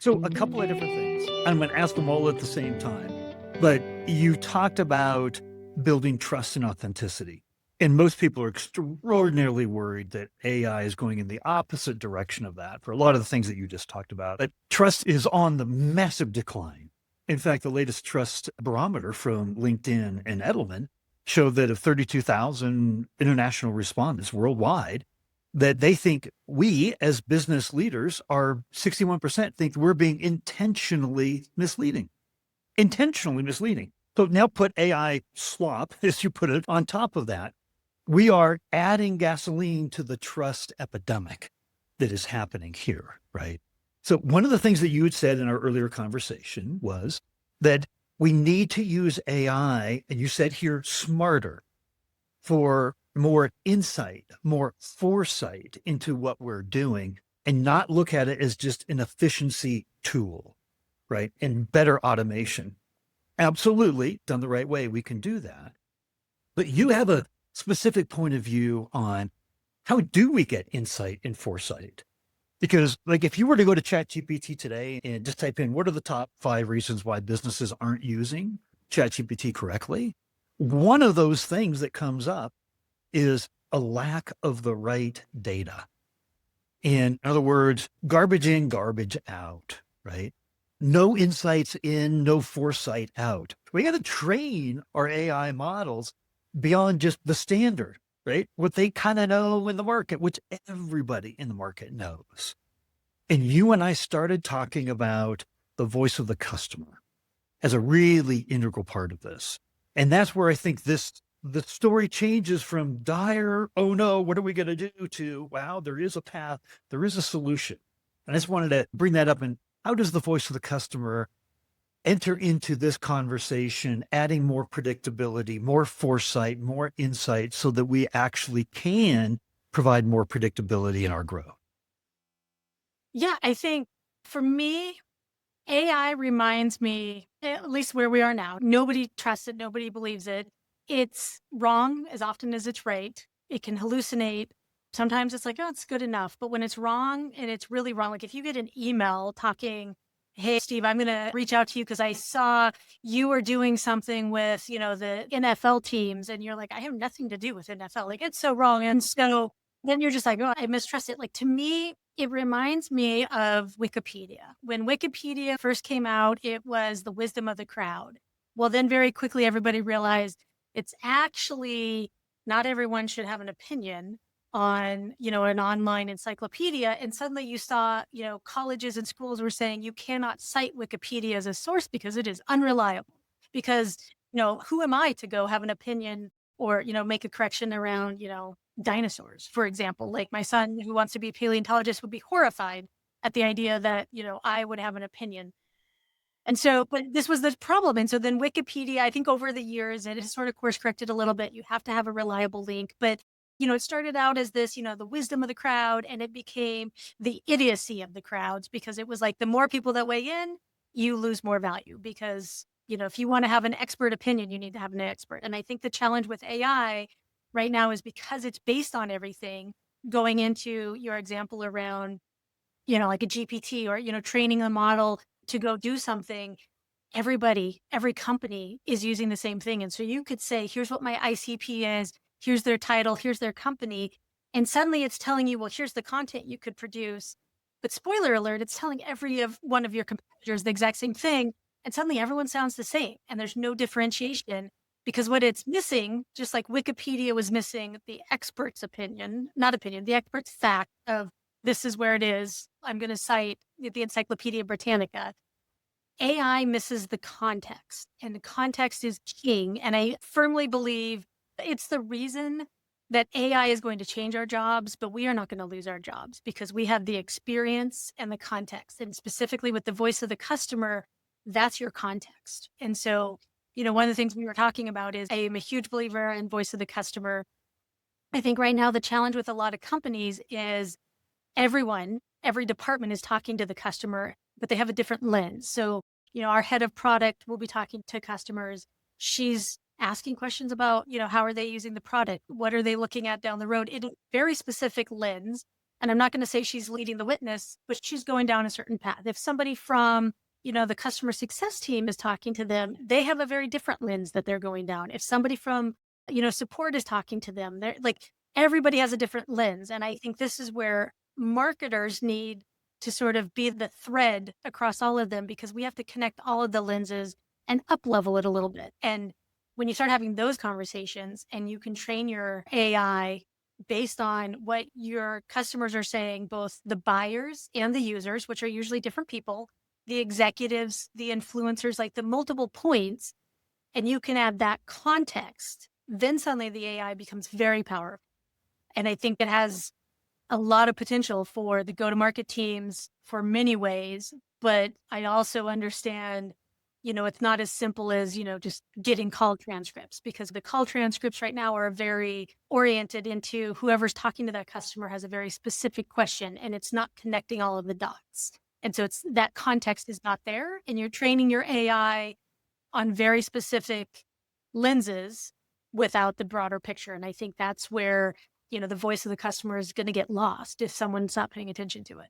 So a couple of different things. I'm going to ask them all at the same time. But you talked about building trust and authenticity. And most people are extraordinarily worried that AI is going in the opposite direction of that for a lot of the things that you just talked about. But trust is on the massive decline. In fact, the latest trust barometer from LinkedIn and Edelman showed that of 32,000 international respondents worldwide, that they think we as business leaders are 61% think we're being intentionally misleading. So now put AI slop, as you put it, on top of that. We are adding gasoline to the trust epidemic that is happening here, right? So one of the things that you had said in our earlier conversation was that we need to use AI, and you said here, smarter, for more insight, more foresight into what we're doing, and not look at it as just an efficiency tool, right? And better automation. Absolutely, done the right way, we can do that. But you have a specific point of view on how do we get insight and foresight? Because like if you were to go to ChatGPT today and just type in what are the top 5 reasons why businesses aren't using ChatGPT correctly, one of those things that comes up is a lack of the right data. In other words, garbage in, garbage out, right? No insights in, no foresight out. We got to train our AI models beyond just the standard, right? What they kind of know in the market, which everybody in the market knows. And you and I started talking about the voice of the customer as a really integral part of this. And that's where I think the story changes from dire, oh no, what are we going to do, to, wow, there is a path, there is a solution. And I just wanted to bring that up. And how does the voice of the customer enter into this conversation, adding more predictability, more foresight, more insight so that we actually can provide more predictability in our growth? Yeah, I think for me, AI reminds me, at least where we are now, nobody trusts it, nobody believes it. It's wrong as often as it's right. It can hallucinate. Sometimes it's like, oh, it's good enough. But when it's wrong and it's really wrong, like if you get an email talking, hey, Steve, I'm going to reach out to you because I saw you were doing something with, the NFL teams. And you're like, I have nothing to do with NFL. Like, it's so wrong. And so then you're just like, oh, I mistrust it. Like, to me, it reminds me of Wikipedia. When Wikipedia first came out, it was the wisdom of the crowd. Well, then very quickly, everybody realized it's actually not everyone should have an opinion on, an online encyclopedia. And suddenly you saw, colleges and schools were saying you cannot cite Wikipedia as a source because it is unreliable. Because, who am I to go have an opinion or, make a correction around, dinosaurs, for example? Like my son who wants to be a paleontologist would be horrified at the idea that, I would have an opinion. And so, but this was the problem. And so then Wikipedia, I think over the years, it has sort of course corrected a little bit. You have to have a reliable link. But, it started out as this, the wisdom of the crowd, and it became the idiocy of the crowds because it was like the more people that weigh in, you lose more value because, if you want to have an expert opinion, you need to have an expert. And I think the challenge with AI right now is because it's based on everything, going into your example around, like a GPT or, training a model to go do something, every company is using the same thing. And so you could say, here's what my ICP is, here's their title, here's their company. And suddenly it's telling you, well, here's the content you could produce. But spoiler alert, it's telling every of one of your competitors the exact same thing. And suddenly everyone sounds the same and there's no differentiation because what it's missing, just like Wikipedia was missing the expert's opinion, not opinion, the expert's fact of this is where it is. I'm going to cite the Encyclopedia Britannica. AI misses the context, and the context is king. And I firmly believe it's the reason that AI is going to change our jobs, but we are not going to lose our jobs because we have the experience and the context. And specifically with the voice of the customer, that's your context. And so, one of the things we were talking about is I am a huge believer in voice of the customer. I think right now the challenge with a lot of companies is every department is talking to the customer, but they have a different lens. So, our head of product will be talking to customers. She's asking questions about, how are they using the product? What are they looking at down the road? In a very specific lens. And I'm not going to say she's leading the witness, but she's going down a certain path. If somebody from, the customer success team is talking to them, they have a very different lens that they're going down. If somebody from, support is talking to them, they're like, everybody has a different lens. And I think this is where marketers need to sort of be the thread across all of them, because we have to connect all of the lenses and up level it a little bit. And when you start having those conversations and you can train your AI based on what your customers are saying, both the buyers and the users, which are usually different people, the executives, the influencers, like the multiple points, and you can add that context, then suddenly the AI becomes very powerful. And I think it has a lot of potential for the go-to-market teams for many ways, but I also understand, it's not as simple as, just getting call transcripts, because the call transcripts right now are very oriented into whoever's talking to that customer has a very specific question, and it's not connecting all of the dots. And so it's that context is not there, and you're training your AI on very specific lenses without the broader picture. And I think that's where, the voice of the customer is going to get lost if someone's not paying attention to it.